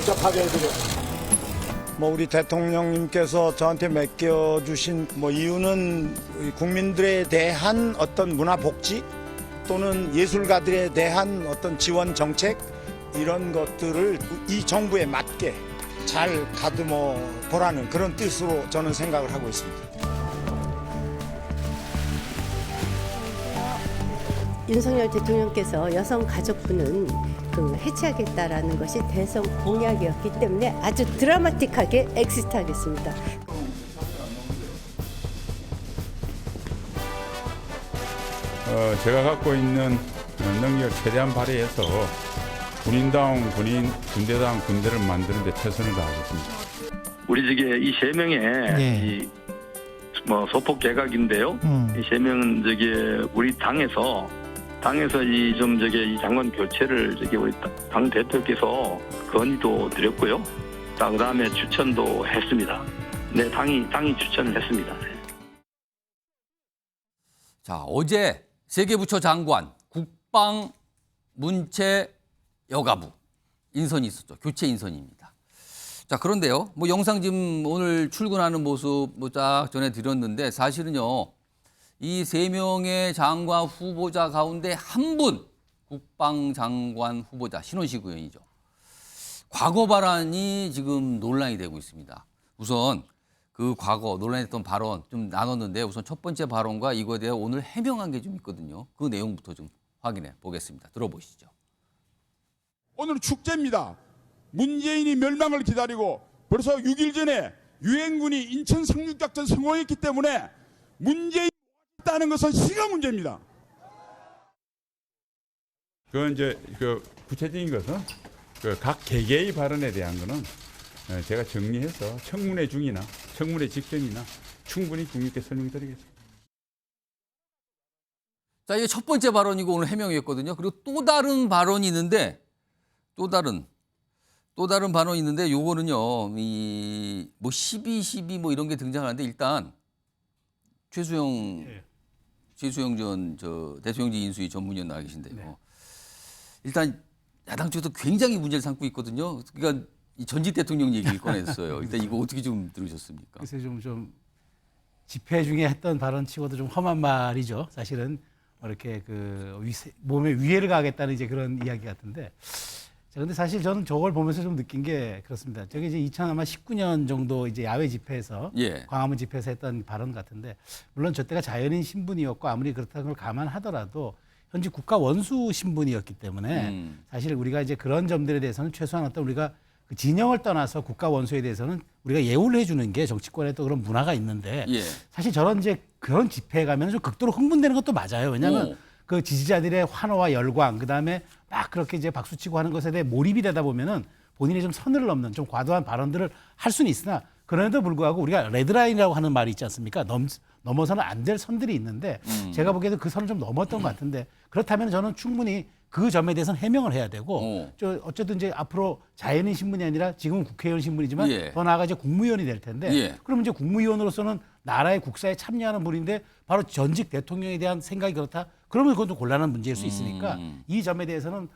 접하게 해드렸습니다. 우리 대통령님께서 저한테 맡겨주신 이유는 국민들에 대한 어떤 문화 복지 또는 예술가들에 대한 어떤 지원 정책 이런 것들을 이 정부에 맞게 잘 가듬어 보라는 그런 뜻으로 저는 생각을 하고 있습니다. 윤석열 대통령께서 여성가족부는 해체하겠다라는 것이 대선 공약이었기 때문에 아주 드라마틱하게 엑시트하겠습니다. 제가 갖고 있는 능력을 최대한 발휘해서 군인다운 군인, 군대다운 군대를 만드는 데 최선을 다하겠습니다. 우리 저기 이 세 명의 네. 소폭 개각인데요. 이 세 명은 우리 당에서 이 장관 교체를 우리 당 대표께서 건의도 드렸고요. 그다음에 추천도 했습니다. 네, 당이 추천을 했습니다. 자, 어제 세계부처 장관, 국방, 문체, 여가부 인선이 있었죠. 교체 인선입니다. 자, 그런데요. 영상 지금 오늘 출근하는 모습 딱 전해드렸는데 사실은요. 이 세 명의 장관 후보자 가운데 한 분 국방장관 후보자 신원식 의원이죠. 과거 발언이 지금 논란이 되고 있습니다. 우선 그 과거 논란했던 발언 좀 나눴는데 우선 첫 번째 발언과 이거에 대해 오늘 해명한 게 좀 있거든요. 그 내용부터 좀 확인해 보겠습니다. 들어보시죠. 오늘은 축제입니다. 문재인이 멸망을 기다리고 벌써 6일 전에 유엔군이 인천 상륙작전 성공했기 때문에 문재인이 있다는 것은 시가 문제입니다. 그건 구체적인 것은 각 개개의 발언에 대한 거는 제가 정리해서 청문회 중이나 청문회 직전이나 충분히 국민께 설명드리겠습니다. 자, 이게 첫 번째 발언이고 오늘 해명이었거든요. 그리고 또 다른 발언이 있는데 또 다른 발언이 있는데 요거는요. 12 이런 게 등장하는데 일단 최수영 전 대통령직 인수위 전문위원 나와 계신데요. 네. 일단 야당 쪽에서 굉장히 문제를 삼고 있거든요. 그러니까 이 전직 대통령 얘기를 꺼냈어요. 일단 이거 어떻게 좀 들으셨습니까? 그래서 좀 집회 중에 했던 발언치고도 좀 험한 말이죠. 사실은 이렇게 몸에 위해를 가하겠다는 이제 그런 이야기 같은데. 자, 근데 사실 저는 저걸 보면서 좀 느낀 게 그렇습니다. 저게 이제 2019년 정도 이제 야외 집회에서 광화문 집회에서 했던 발언 같은데 물론 저 때가 자연인 신분이었고 아무리 그렇다는 걸 감안하더라도 현재 국가 원수 신분이었기 때문에 사실 우리가 이제 그런 점들에 대해서는 최소한 어떤 우리가 그 진영을 떠나서 국가 원수에 대해서는 우리가 예우를 해주는 게 정치권에 또 그런 문화가 있는데 사실 그런 집회에 가면 좀 극도로 흥분되는 것도 맞아요. 왜냐하면 그 지지자들의 환호와 열광, 그 다음에 막 그렇게 이제 박수치고 하는 것에 대해 몰입이 되다 보면은 본인이 좀 선을 넘는 좀 과도한 발언들을 할 수는 있으나 그럼에도 불구하고 우리가 레드라인이라고 하는 말이 있지 않습니까? 넘어서는 안 될 선들이 있는데 제가 보기에도 그 선을 좀 넘었던 것 같은데 그렇다면 저는 충분히 그 점에 대해서는 해명을 해야 되고 어쨌든 이제 앞으로 자연인 신분이 아니라 지금은 국회의원 신분이지만 더 나아가 이제 국무위원이 될 텐데 그럼 이제 국무위원으로서는 나라의 국사에 참여하는 분인데 바로 전직 대통령에 대한 생각이 그렇다? 그러면 그건 좀 곤란한 문제일 수 있으니까 이 점에 대해서는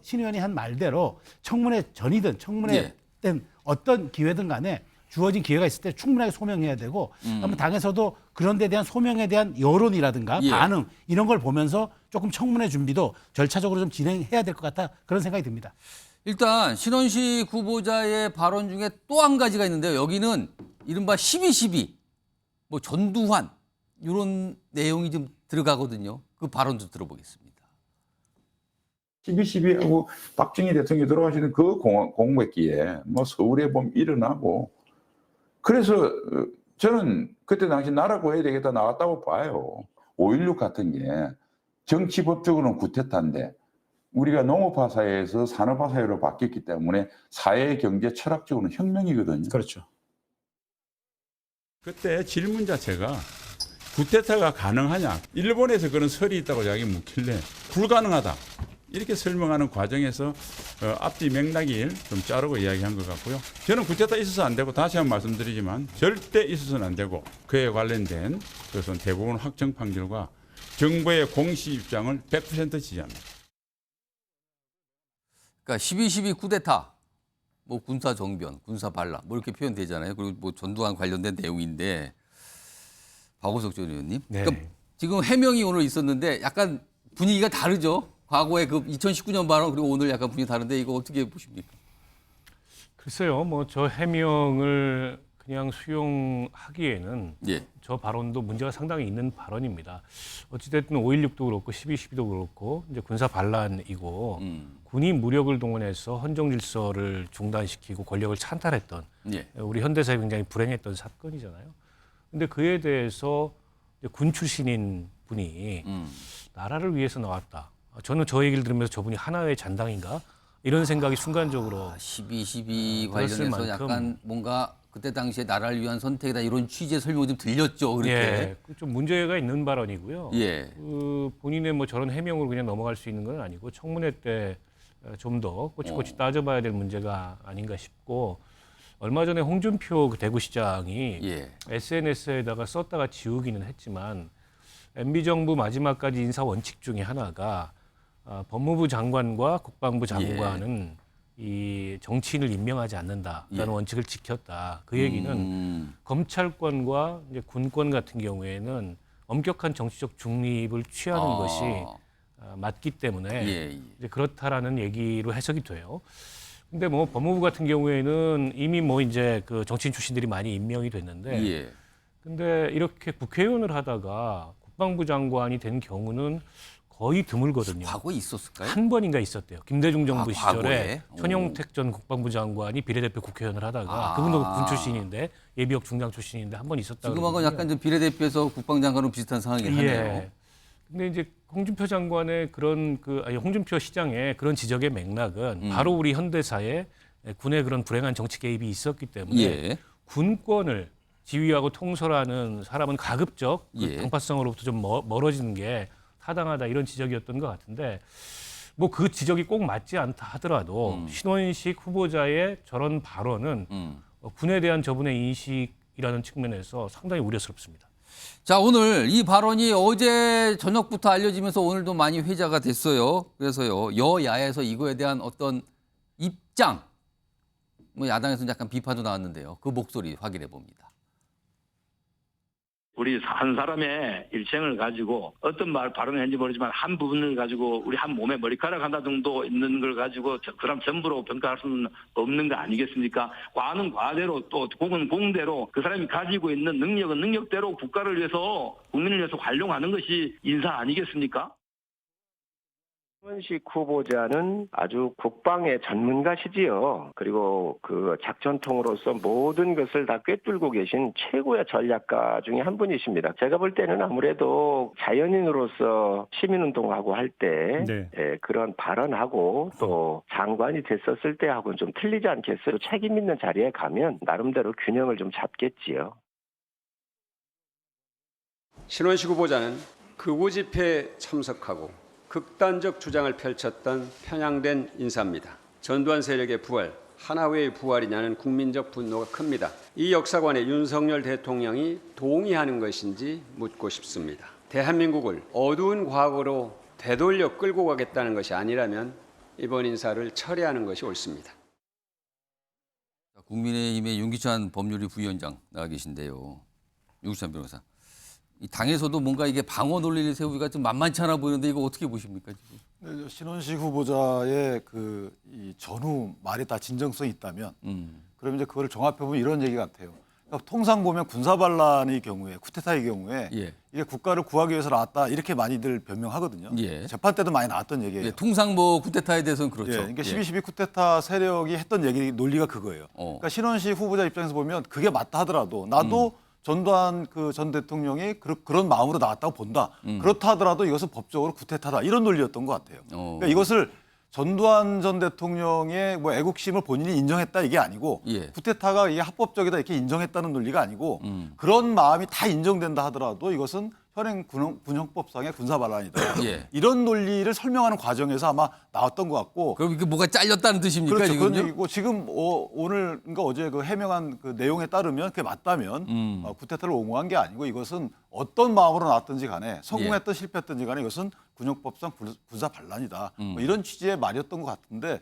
신 의원이 한 말대로 청문회 전이든 청문회 땐 어떤 기회든 간에 주어진 기회가 있을 때 충분하게 소명해야 되고 그러면 당에서도 그런 데 대한 소명에 대한 여론이라든가 반응 이런 걸 보면서 조금 청문회 준비도 절차적으로 좀 진행해야 될 것 같다 그런 생각이 듭니다. 일단 신원식 후보자의 발언 중에 또 한 가지가 있는데요. 여기는 이른바 12 전두환 이런 내용이 좀 들어가거든요. 그 발언도 들어보겠습니다. 12.12하고 박정희 대통령이 돌아가시는 그 공백기에 서울에 보면 일어나고 그래서 저는 그때 당시 나라 구해야 되겠다 나왔다고 봐요. 5.16 같은 게 정치법적으로는 구태타인데 우리가 농업화 사회에서 산업화 사회로 바뀌었기 때문에 사회, 경제, 철학적으로는 혁명이거든요. 그렇죠. 그때 질문 자체가 구테타가 가능하냐? 일본에서 그런 설이 있다고 자기 묻길래 불가능하다. 이렇게 설명하는 과정에서 앞뒤 맥락을 좀 자르고 이야기한 것 같고요. 저는 구테타 있어서 안 되고 다시 한번 말씀드리지만 절대 있어서는 안 되고 그에 관련된 그것은 대법원 확정 판결과 정부의 공식 입장을 100% 지지합니다. 그러니까 12 쿠데타 뭐 군사 정변, 군사 반란 뭐 이렇게 표현되잖아요. 그리고 뭐 전두환 관련된 내용인데 박오석 전 의원님. 네. 그러니까 지금 해명이 오늘 있었는데 약간 분위기가 다르죠. 과거에 그 2019년 발언 그리고 오늘 약간 분위기 다른데 이거 어떻게 보십니까? 글쎄요, 뭐 저 해명을 그냥 수용하기에는 예. 저 발언도 문제가 상당히 있는 발언입니다. 어찌됐든 5.16도 그렇고 12.12도 그렇고 이제 군사 반란이고 군이 무력을 동원해서 헌정 질서를 중단시키고 권력을 찬탈했던 예. 우리 현대사에 굉장히 불행했던 사건이잖아요. 근데 그에 대해서 이제 군 출신인 분이 나라를 위해서 나왔다. 저는 저 얘기를 들으면서 저분이 하나의 잔당인가? 이런 생각이 순간적으로 12.12 그랬을 관련해서 만큼. 약간 뭔가 그때 당시에 나라를 위한 선택이다 이런 취지의 설명이 좀 들렸죠. 그렇게. 예, 좀 문제가 있는 발언이고요. 예. 그 본인의 뭐 저런 해명으로 그냥 넘어갈 수 있는 건 아니고 청문회 때 좀 더 꼬치꼬치 따져봐야 될 문제가 아닌가 싶고 얼마 전에 홍준표 그 대구시장이 예. SNS에다가 썼다가 지우기는 했지만 MB 정부 마지막까지 인사 원칙 중에 하나가 법무부 장관과 국방부 장관은 이 정치인을 임명하지 않는다라는 예. 원칙을 지켰다. 그 얘기는 검찰권과 이제 군권 같은 경우에는 엄격한 정치적 중립을 취하는 것이 맞기 때문에 예. 이제 그렇다라는 얘기로 해석이 돼요. 근데 뭐 법무부 같은 경우에는 이미 뭐 이제 그 정치인 출신들이 많이 임명이 됐는데 예. 근데 이렇게 국회의원을 하다가 국방부 장관이 된 경우는 거의 드물거든요. 과거에 있었을까요? 한 번인가 있었대요. 김대중 정부 시절에 과거에? 천영택 전 국방부 장관이 비례대표 국회의원을 하다가 그분도 군 출신인데 예비역 중장 출신인데 한 번 있었다고. 지금하고 약간 좀 비례대표에서 국방장관으로 비슷한 상황이긴 하네요. 예. 근데 이제 홍준표 장관의 그런 홍준표 시장의 그런 지적의 맥락은 바로 우리 현대사에 군의 그런 불행한 정치 개입이 있었기 때문에 예. 군권을 지휘하고 통솔하는 사람은 가급적 그 예. 당파성으로부터 좀 멀어지는 게 타당하다 이런 지적이었던 것 같은데 뭐 그 지적이 꼭 맞지 않다 하더라도 신원식 후보자의 저런 발언은 군에 대한 저분의 인식이라는 측면에서 상당히 우려스럽습니다. 자, 오늘 이 발언이 어제 저녁부터 알려지면서 오늘도 많이 회자가 됐어요. 그래서요, 여야에서 이거에 대한 어떤 입장, 뭐 야당에서는 약간 비판도 나왔는데요. 그 목소리 확인해 봅니다. 우리 한 사람의 일생을 가지고 어떤 말 발언을 했는지 모르지만 한 부분을 가지고 우리 한 몸에 머리카락 하나 정도 있는 걸 가지고 그 사람 전부로 평가할 수는 없는 거 아니겠습니까? 과는 과대로 또 공은 공대로 그 사람이 가지고 있는 능력은 능력대로 국가를 위해서 국민을 위해서 활용하는 것이 인사 아니겠습니까? 신원식 후보자는 아주 국방의 전문가시지요. 그리고 그 작전통으로서 모든 것을 다 꿰뚫고 계신 최고의 전략가 중에 한 분이십니다. 제가 볼 때는 아무래도 자연인으로서 시민운동하고 할 때 그런 발언하고 또 장관이 됐었을 때하고는 좀 틀리지 않겠어요. 책임 있는 자리에 가면 나름대로 균형을 좀 잡겠지요. 신원식 후보자는 극우 집회에 참석하고 극단적 주장을 펼쳤던 편향된 인사입니다. 전두환 세력의 부활, 하나회의 부활이냐는 국민적 분노가 큽니다. 이 역사관에 윤석열 대통령이 동의하는 것인지 묻고 싶습니다. 대한민국을 어두운 과거로 되돌려 끌고 가겠다는 것이 아니라면 이번 인사를 철회하는 것이 옳습니다. 국민의힘의 윤기찬 법률위 부위원장 나와 계신데요. 윤기찬 변호사. 이 당에서도 뭔가 이게 방어 논리를 세우기가 좀 만만치 않아 보이는데 이거 어떻게 보십니까? 지금? 신원식 후보자의 이 전후 말이 다 진정성이 있다면 그러면 이제 그거를 종합해 보면 이런 얘기 같아요. 그러니까 통상 보면 군사 반란의 경우에 쿠데타의 경우에 이게 국가를 구하기 위해서 나왔다 이렇게 많이들 변명하거든요. 재판 때도 많이 나왔던 얘기예요. 통상 뭐 쿠데타에 대해서는 그렇죠. 그러니까 12.12 쿠데타 세력이 했던 얘기 논리가 그거예요. 그러니까 신원식 후보자 입장에서 보면 그게 맞다 하더라도 나도 전두환 전 대통령이 그런 마음으로 나왔다고 본다. 그렇다 하더라도 이것은 법적으로 쿠데타다. 이런 논리였던 것 같아요. 그러니까 이것을 전두환 전 대통령의 뭐 애국심을 본인이 인정했다 이게 아니고 쿠데타가 이게 합법적이다 이렇게 인정했다는 논리가 아니고 그런 마음이 다 인정된다 하더라도 이것은 현행 군형법상의 군사반란이다. 이런 논리를 설명하는 과정에서 아마 나왔던 것 같고. 그럼 이게 뭐가 잘렸다는 뜻입니까? 그렇죠. 지금요? 그런 얘기고 지금 오늘 그러니까 어제 그 해명한 그 내용에 따르면 그게 맞다면 쿠데타를 옹호한 게 아니고 이것은 어떤 마음으로 나왔든지 간에 성공했든 실패했든지 간에 이것은 군형법상 군사반란이다. 뭐 이런 취지의 말이었던 것 같은데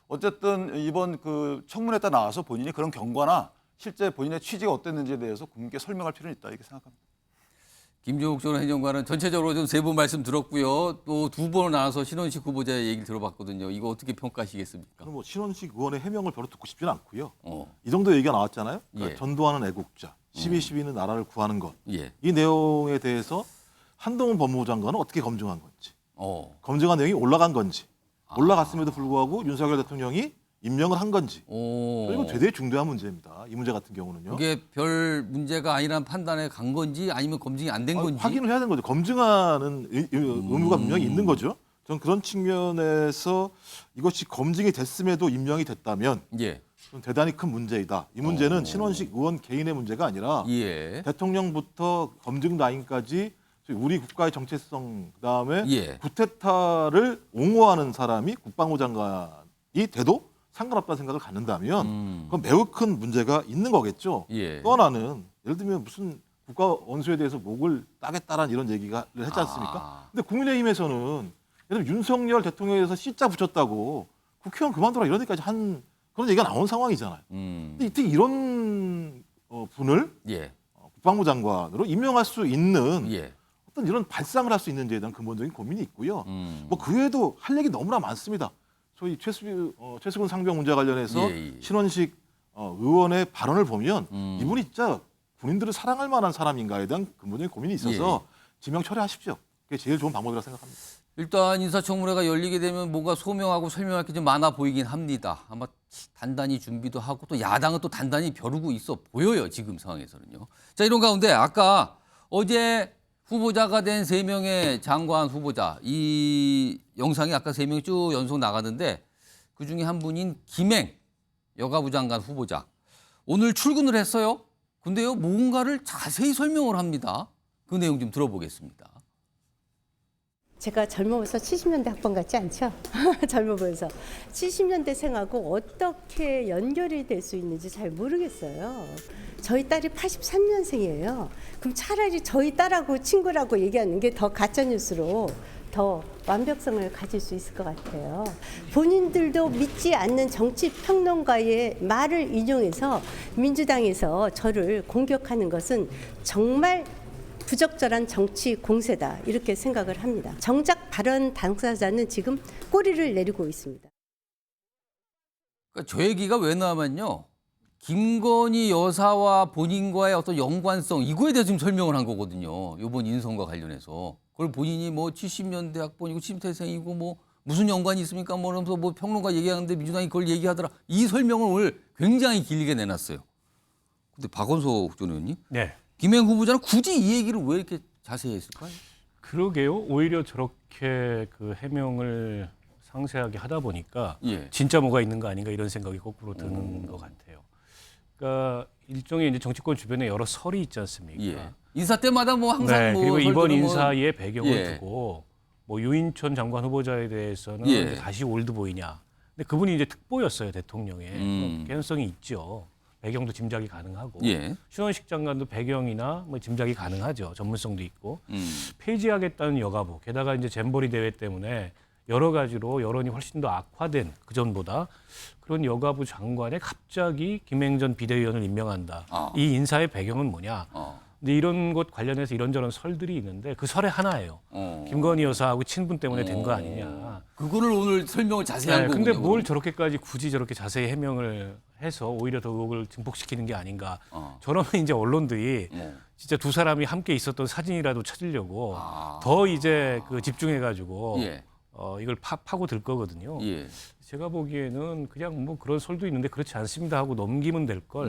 어쨌든 이번 그 청문회 때 나와서 본인이 그런 경과나 실제 본인의 취지가 어땠는지에 대해서 국민께 설명할 필요는 있다 이렇게 생각합니다. 김종욱 전 행정관은 전체적으로 좀 세 번 말씀 들었고요. 또 두 번 나와서 신원식 후보자의 얘기를 들어봤거든요. 이거 어떻게 평가하시겠습니까? 저는 뭐 신원식 의원의 해명을 별로 듣고 싶지는 않고요. 이 정도 얘기가 나왔잖아요. 그러니까 예. 전도하는 애국자, 12.12는 나라를 구하는 것. 예. 이 내용에 대해서 한동훈 법무부 장관은 어떻게 검증한 건지, 검증한 내용이 올라간 건지, 올라갔음에도 불구하고 윤석열 대통령이 임명을 한 건지. 이건 되게 중대한 문제입니다. 이 문제 같은 경우는요. 그게 별 문제가 아니란 판단에 간 건지 아니면 검증이 안 된 건지. 확인을 해야 되는 거죠. 검증하는 의무가 분명히 있는 거죠. 저는 그런 측면에서 이것이 검증이 됐음에도 임명이 됐다면 예. 좀 대단히 큰 문제이다. 이 문제는 신원식 의원 개인의 문제가 아니라 예. 대통령부터 검증 라인까지 우리 국가의 정체성 그다음에 예. 쿠데타를 옹호하는 사람이 국방부 장관이 돼도 상관없다는 생각을 갖는다면 그건 매우 큰 문제가 있는 거겠죠. 예. 또 하나는 예를 들면 무슨 국가 원수에 대해서 목을 따겠다라는 이런 얘기가 했지 않습니까? 근데 국민의힘에서는 예를 들면 윤석열 대통령에 대해서 C자 붙였다고 국회의원 그만둬라 이런 데까지 한 그런 얘기가 나온 상황이잖아요. 근데 이때 이런 분을 예. 국방부 장관으로 임명할 수 있는 예. 어떤 이런 발상을 할 수 있는지에 대한 근본적인 고민이 있고요. 뭐 그 외에도 할 얘기 너무나 많습니다. 소위 최수근 상병 문제 관련해서 신원식 의원의 발언을 보면 이분이 진짜 군인들을 사랑할 만한 사람인가에 대한 근본적인 고민이 있어서 지명 철회하십시오. 그게 제일 좋은 방법이라고 생각합니다. 일단 인사청문회가 열리게 되면 뭔가 소명하고 설명할 게 좀 많아 보이긴 합니다. 아마 단단히 준비도 하고 또 야당은 또 단단히 벼르고 있어 보여요. 지금 상황에서는요. 자, 이런 가운데 아까 어제 후보자가 된 3명의 장관 후보자 이 영상이 아까 3명이 쭉 연속 나가는데 그중에 한 분인 김행 여가부 장관 후보자 오늘 출근을 했어요. 근데요 뭔가를 자세히 설명을 합니다. 그 내용 좀 들어보겠습니다. 제가 젊어 보여서 70년대 학번 같지 않죠? 젊어 보여서 70년대생하고 어떻게 연결이 될 수 있는지 잘 모르겠어요. 저희 딸이 83년생이에요. 그럼 차라리 저희 딸하고 친구라고 얘기하는 게 더 가짜뉴스로 더 완벽성을 가질 수 있을 것 같아요. 본인들도 믿지 않는 정치평론가의 말을 인용해서 민주당에서 저를 공격하는 것은 정말 부적절한 정치 공세다 이렇게 생각을 합니다. 정작 발언 당사자는 지금 꼬리를 내리고 있습니다. 그러니까 저 얘기가 왜 나왔냐면요. 김건희 여사와 본인과의 어떤 연관성 이거에 대해서 좀 설명을 한 거거든요. 이번 인선과 관련해서. 그걸 본인이 뭐 70년대 학번이고 70대생이고 뭐 무슨 연관이 있습니까? 뭐 그러면서 뭐 평론가 얘기하는데 민주당이 그걸 얘기하더라. 이 설명을 오늘 굉장히 길게 내놨어요. 근데 박원석 전 의원님? 네. 김행 후보자는 굳이 이 얘기를 왜 이렇게 자세히 했을까요? 그러게요. 오히려 저렇게 그 해명을 상세하게 하다 보니까 예. 진짜 뭐가 있는 거 아닌가 이런 생각이 거꾸로 드는 것 같아요. 그러니까 일종의 이제 정치권 주변에 여러 설이 있지 않습니까? 예. 인사 때마다 뭐 항상 네, 뭐 그리고 이번 설들은 인사의 배경을 예. 두고 뭐 유인촌 장관 후보자에 대해서는 예. 이제 다시 올드보이냐. 근데 그분이 이제 특보였어요 대통령의 개연성이 있죠. 배경도 짐작이 가능하고 예. 신원식 장관도 배경이나 뭐 짐작이 가능하죠. 전문성도 있고 폐지하겠다는 여가부 게다가 이제 잼버리 대회 때문에 여러 가지로 여론이 훨씬 더 악화된 그 전보다 그런 여가부 장관에 갑자기 김행전 비대위원을 임명한다. 이 인사의 배경은 뭐냐? 근데 이런 것 관련해서 이런저런 설들이 있는데 그 설의 하나예요. 김건희 여사하고 친분 때문에 된 거 아니냐. 그거를 오늘 설명을 자세히 한 거군요. 근데 뭘 저렇게까지 굳이 저렇게 자세히 해명을 해서 오히려 더 의혹을 증폭시키는 게 아닌가. 저러면 이제 언론들이 진짜 두 사람이 함께 있었던 사진이라도 찾으려고 더 이제 그 집중해가지고 예. 이걸 파고들 거거든요. 예. 제가 보기에는 그냥 뭐 그런 설도 있는데 그렇지 않습니다 하고 넘기면 될 걸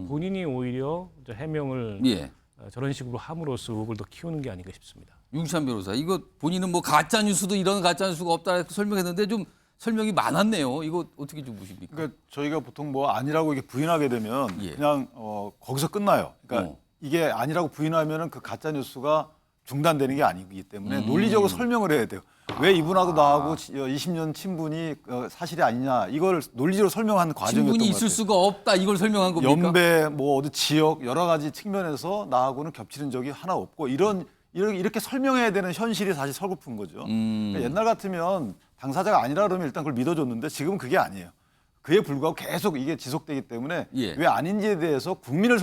본인이 오히려 이제 해명을 예. 저런 식으로 함으로써 의혹을 더 키우는 게 아닌가 싶습니다. 윤찬 변호사, 이거 본인은 뭐 가짜 뉴스도 이런 가짜 뉴스가 없다 이렇게 설명했는데 좀 설명이 많았네요. 이거 어떻게 좀 보십니까? 그러니까 저희가 보통 뭐 아니라고 이렇게 부인하게 되면 예. 그냥 거기서 끝나요. 그러니까 이게 아니라고 부인하면은 그 가짜 뉴스가 중단되는 게 아니기 때문에 논리적으로 설명을 해야 돼요. 왜 이분하고 나하고 20년 친분이 사실이 아니냐 이걸 논리적으로 설명하는 과정이었던 것 같아요. 친분이 있을 수가 없다 이걸 설명한 겁니까? 연배 뭐 어디 지역 여러 가지 측면에서 나하고는 겹치는 적이 하나 없고 이런 이렇게 설명해야 되는 현실이 사실 서글픈 거죠. 그러니까 옛날 같으면 당사자가 아니라 그러면 일단 그걸 믿어줬는데 지금은 그게 아니에요. 그에 불구하고 계속 이게 지속되기 때문에 예. 왜 아닌지에 대해서 국민에게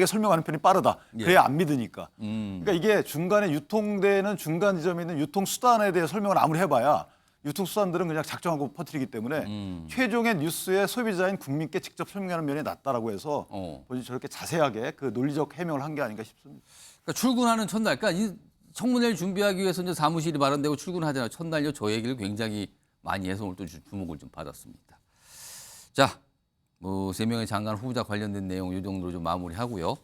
설명하는 편이 빠르다. 그래야 안 믿으니까. 그러니까 이게 중간에 유통되는 중간 지점에 있는 유통수단에 대해 설명을 아무리 해봐야 유통수단들은 그냥 작정하고 퍼뜨리기 때문에 최종의 뉴스의 소비자인 국민께 직접 설명하는 면이 낫다라고 해서 본인이 저렇게 자세하게 그 논리적 해명을 한 게 아닌가 싶습니다. 그러니까 출근하는 첫날, 그러니까 이 청문회를 준비하기 위해서 이제 사무실이 마련되고 출근하잖아요. 첫날요, 저 얘기를 굉장히 많이 해서 오늘 또 주목을 좀 받았습니다. 자, 뭐 3명의 장관 후보자 관련된 내용 이 정도로 좀 마무리하고요.